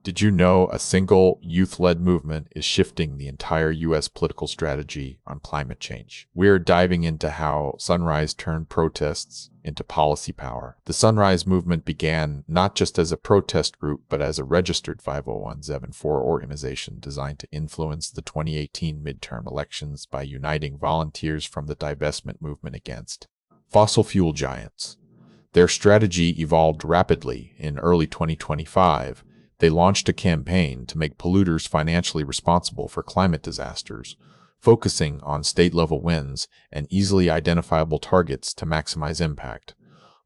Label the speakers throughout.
Speaker 1: Did you know a single youth-led movement is shifting the entire U.S. political strategy on climate change? We're diving into how Sunrise turned protests into policy power. The Sunrise movement began not just as a protest group, but as a registered 501(c)(4) organization designed to influence the 2018 midterm elections by uniting volunteers from the divestment movement against fossil fuel giants. Their strategy evolved rapidly. In early 2025, they launched a campaign to make polluters financially responsible for climate disasters, focusing on state-level wins and easily identifiable targets to maximize impact.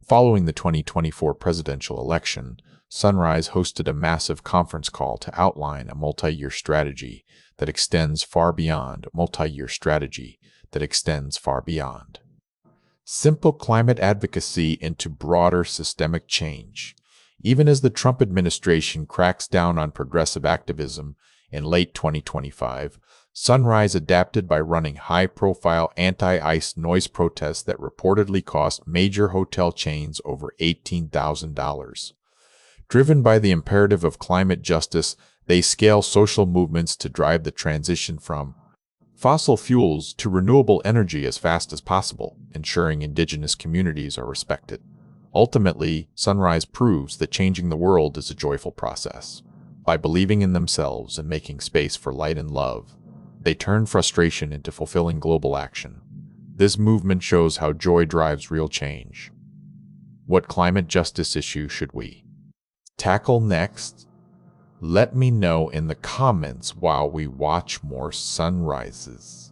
Speaker 1: Following the 2024 presidential election, Sunrise hosted a massive conference call to outline a multi-year strategy that extends far beyond simple climate advocacy into broader systemic change. Even as the Trump administration cracks down on progressive activism in late 2025, Sunrise adapted by running high-profile anti-ICE noise protests that reportedly cost major hotel chains over $18,000. Driven by the imperative of climate justice, they scale social movements to drive the transition from fossil fuels to renewable energy as fast as possible, ensuring indigenous communities are respected. Ultimately, Sunrise proves that changing the world is a joyful process. By believing in themselves and making space for light and love, they turn frustration into fulfilling global action. This movement shows how joy drives real change. What climate justice issue should we tackle next? Let me know in the comments while we watch more sunrises.